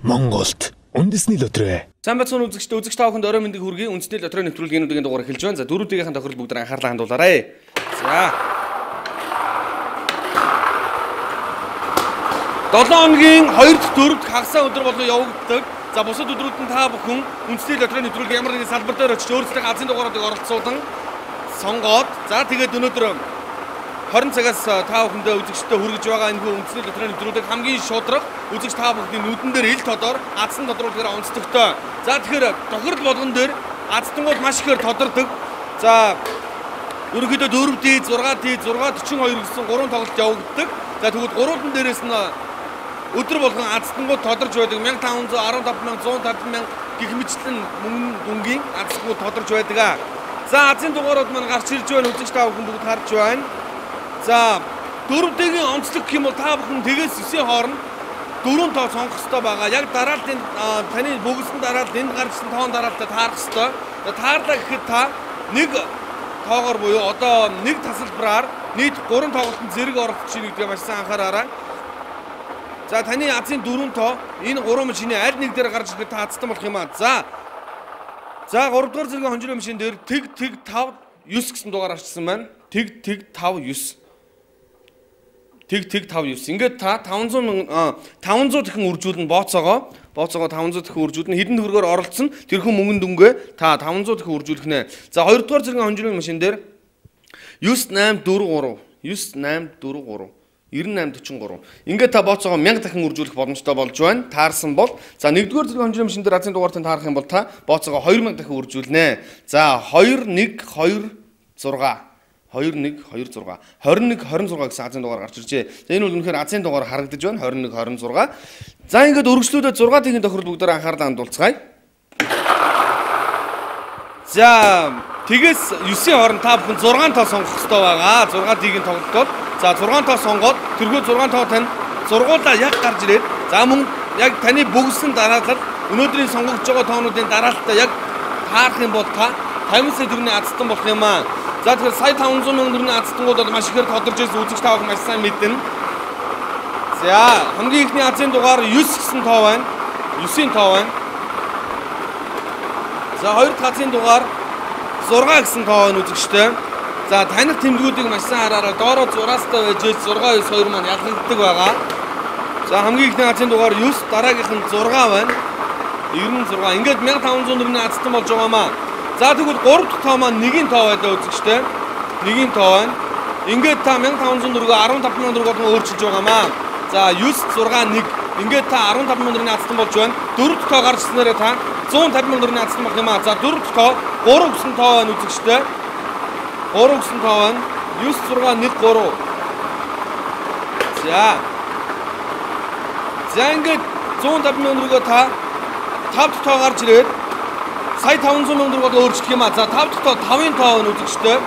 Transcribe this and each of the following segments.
Монголд үндэсний лотерей. Сайн бацхан үзэгч та бүхэнд орой мэндийг хүргэе. Үндэсний лотерейн нэвтрүүлгийн дугаар эхэлж байна. За дөрүүдийнхэн тохирол бүгд анхаарлаа хандуулаарай. За 7 хоногийн 2 дахь дөрөвд хагасаа өдөр болгон явагддаг. За бусад өдрүүд нь та бүхэн үндэсний лотерейн нэвтрүүлгийн ямар нэгэн салбар дээр очиж өөрсдийнхээ азийн дугааруудыг оролцуулан сонгоод за тэгээд өнөөдөр 20 цагаас та бүхэндээ үзэгчтэй хүргэж байгаа энэ үндэсний лотерейн нэвтрүүлэг хамгийн шударга үзэгч та бүхний нүдэн дээр ил тодор азсан тодруулгаар онцлогтой. За тэгэхээр тохирол болгон дээр аздангууд маш ихээр тодордог. За ерөнхийдөө 4D, 6D, 642 гэсэн 3 тоглолт явагддаг. За тэгвэл гурван дээрээс нь өдөр болгон аздангууд тодорж байдаг 1500, 15000, 150,000 гэх мэтлэн мөнгө дүнгийн аздангууд тодорж байдаг. За азийн дугаарууд маань гарч ирж байна. Үзэгч та бүхэн бүгд харж байна. За 4D-ийн онцлог гэх юм бол та бүхэн тэгээс 9-ийн хооронд 4 тоо сонгох хэрэгтэй байгаа. Яг дараалтын таны бөгсөн дараалт энд гарчсан тоон дараалтаа таарах хэрэгтэй. Таарлаа гэхэд та нэг тоогоор буюу одоо нэг тасалбараар нийт 3 тоглолтод зэрэг оролцож ийн гэдгийг маш сайн анхаараарай. За таны азийн 4 тоо энэ 3 машины аль нэг дээр гарч ирэхэд та азтан болох юм аа. За 3 дугаар зэргийн хонжрын машин дээр тэг 5 9 гэсэн дугаар арчсан байна. Тэг 5 9 тэг 5 9. Ингээд та 500 дахин үржүүлнэ бооцоогоо 500 дахин үржүүлнэ. Хэдэн төгрөгөөр оролцсон тэрхэн мөнгөнд дүнгээ та 500 дахин үржүүлэх нэ. За 2 дугаар зэргийн хонжрын машин дээр 9843 9843 Ингээд та бооцоогоо 1000 дахин үржүүлэх боломжтой болж байна. Таарсан бол за 1 дугаар зэргийн хонжрын машин дээр азийн дугаартыг таарах юм бол та бооцоогоо 2000 дахин үржүүлнэ. За 2126 2126 гэсэн азийн дугаар гарч иржээ. За энэ бол үнэхээр азийн дугаар харагдаж байна. 2126. За ингээд өргөжлүүлээд 6 тгийн тохирол бүгдээр анхаарлаа хандуулцгаая. За тэгээс 9-ийн хооронд та бүхэн 6 тоо сонгох хэрэгтэй байгаа. 6 тгийн тоглолтод за 6 тоо сонгоод тэрхүү 6 тоо тань зургуулаа яг гарч ирээд за мөн яг таны бөгсөн дараалал өнөөдрийн сонгогдож байгаа тоонуудын дараалтаа яг таарах юм бол та 50 сая төгрөгийн азтан болох юм аа. За тэгэхээр сая 500 мянган төгрөгийн азтангууд бол маш ихээр тодорж ирсэн үзэгч та бүхэн маш сайн мэднэ. За хамгийн ихний азийн дугаар 9 гэсэн тоо байна. 9-ийн тоо байна. За хоёр дахь азийн дугаар 6 гэсэн тоо байна үзэгчтэй. За таних тэмдгүүдийг маш сайн хараарай. Доороо зураастай байж 6 9 2 маань ялгагддаг байгаа. За хамгийн ихний азийн дугаар 9, дараагийнх нь 6 байна. 96. Ингээд 1500 төгрөгийн азтан болж байгаа маа. За тэгвэл 3 дахь тоо маань 1-ийн тоо байлаа үзэгчтэй. 1-ийн тоо байна. Ингээд та 1500 төгрөгөө 15000 төгрөг болгон өөрчилж байгаа маа. За 9 6 1. Ингээд та 15000 төгрөгийн азтан болж байна. 4 дахь тоо гарч ирснээр та 150,000 төгрөгийн азтан болох юм аа. За 4 дахь тоо 3 гэсэн тоо байна үзэгчтэй. 3 гэсэн тоо байна. 9 6 1 3. За ингээд 150,000 төгрөгөө та 5 дахь тоо гарч ирээд сая 500,000 төгрөг болоо өөрчлөх юм аа. За 5 дахь тоо 5-ын тоо байна үзэгчтэй.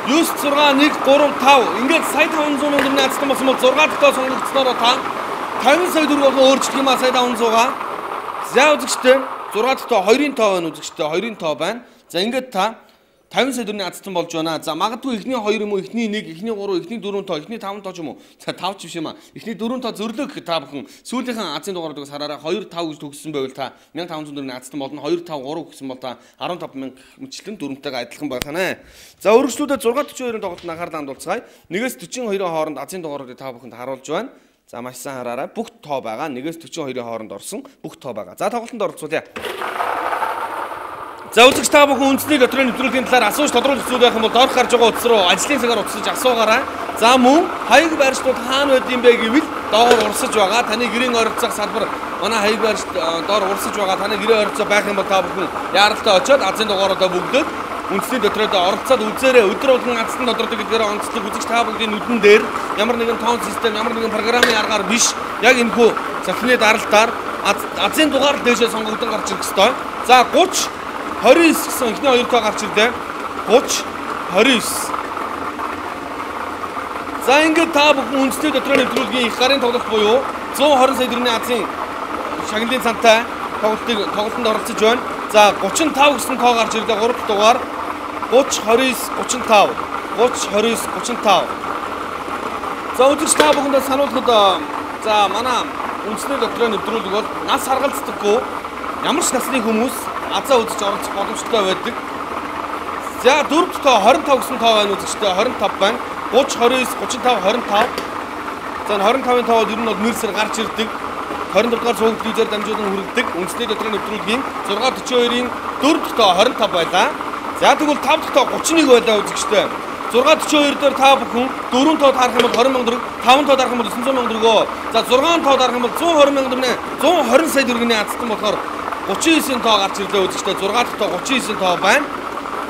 9 6 1 3 5. Ингээд сая 500,000 төгрөгийн азтан болсон бол 6 дахь тоо сонгогдсноор та 50 сая төгрөг болоо өөрчлөх юм аа сая 500-аа. За үзэгчтэй 6 дахь тоо 2-ын тоо байна үзэгчтэй. 2-ын тоо байна. За ингээд та 50 сая төгрөгийн азтан болж байна. За магадгүй эхний 2 юм уу, эхний 1, эхний 3, эхний 4 тоо, эхний 5 тоо ч юм уу. За 5 ч биш юм аа. Эхний 4 тоо зөрлөө гэх та бүхэн сүүлийнхэн азийн дугааруудыг хараарай. 2 5 гэж төгссөн байвал та 1500 төгрөгийн азтан болно. 2 5 3 гэсэн бол та 15,000 мэтлэн 4-тэйгээ адилхан байх нэ. За өргөжлүүлээд 642-ын тоглолтод анхаарлаа хандуулцгаая. 1-ээс 42-ын хооронд азийн дугааруудыг та бүхэнд харуулж байна. За маш сайн хараарай. Бүх тоо байгаа. 1-ээс 42-ын хооронд орсон бүх тоо байгаа. За тоглолтод оролцуулъя. За үзэгч та бүхэн үндэсний лотерейн нэвтрүүлгийн талаар асууж тодруулах зүйл байх юм бол доорх гарч байгаа утас руу ажлын цагаар утасж асуугаарай. За мөн хаяг барьчдууд хаана байд юм бэ гэвэл доогоор урсаж байгаа. Таны гэрийн ойролцоох салбар манай хаяг барьч доор урсаж байгаа. Таны гэрийн ойролцоо байх юм бол та бүхэн яаралтай очиод азийн дугааруудаа бүгдээд үндэсний лотерейд оролцоод үзээрэй. Өдөр болгон азтан тодордог гэдгээр онцлог үзэгч та бүхний нүдэн дээр ямар нэгэн тоон систем, ямар нэгэн программын аргаар биш. Яг энэхүү цахилны даралтаар азийн дугаар дээшээ сонгогдсон гарч ирэх ёстой. За 30 29 гэсэн эхний 2 тоо гарч ирлээ. 30 29. За ингээд та бүхэн үндэсний лотерейн нэвтрүүлгийн их гарын тоглолт буюу 120 сая төгрөгийн азийн шагналын цантай тоглолтод оролцож байна. За 35 гэсэн тоо гарч ирлээ 3 дахь дугаар 30 29 35 30 29 35. За үзэгч та бүхэндээ сануулхад за манай үндэсний лотерей нэвтрүүлэг бол нас харгалздаггүй ямар ч насны хүмүүс азаа үзэж оролцох боломжтой байдаг. За дөрөвт тоо 25 гэсэн тоо байна үзэгчтэй 25 байна. 30, 29, 35, 25. За 25-ын тоод ер нь бол нэрсээр гарч ирдэг. 24 дугаар цуг телевизээр дамжуулан хүргэдэг. Үндэсний лотерей нэвтрүүлгийн 642-ын 4 тоо 25 байлаа. За тэгвэл 5 дахь тоо 31 байлаа үзэгчтэй. 642 дээр та бүхэн 4 тоо харах юм бол 20 мянган төгрөг, 5 тоо харах юм бол 900 мянган төгрөгөө. За 6 тоо харах юм бол 120 мянган төгрөг, 120 сая төгрөгийн азтан болохоор 39 тоо гарч ирлээ үзэгчтэй. 6 дахь тоо 39 тоо байна.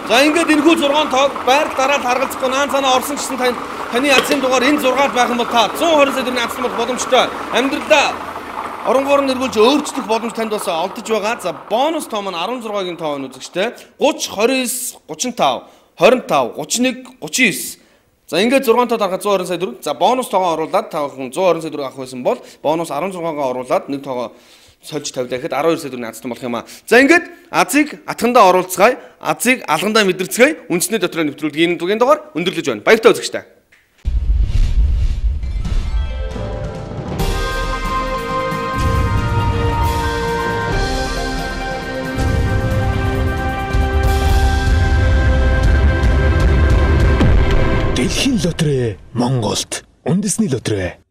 За ингээд энэхүү 6 тоог байр дараа харгалзахгүй наан цаанаа орсон гэсэн таны азийн дугаар энэ 6-д байх юм бол та 120 сая төгрөгийн азтан бол боломжтой. Амьдралдаа оронгоор нэрвүүлж өөрчлөх боломж танд бас олдож байгаа. За бонус тоо маань 16-гийн тоо байна үзэгчтэй. 30, 29, 35, 25, 31, 39. За ингээд 6 тоо дарахад 120 сая төгрөг. За бонус тоогоо оруулаад та бүхэн 120 сая төгрөг авах байсан бол бонус 16-гаа оруулаад нэг тоогоо сольж тавьлаа гэхэд 12 сая төгрөгийн азтан болох юм аа. За ингээд азыг атгандаа оруулцгаая. Азыг алгандаа мэдэрцгээе. Үндэсний лотерей нэвтрүүлгийн энэ дугийн дугаар өндөрлөж байна. Баяртай үзэгчтэй. Дэлхийн лотерей Монголд үндэсний лотерей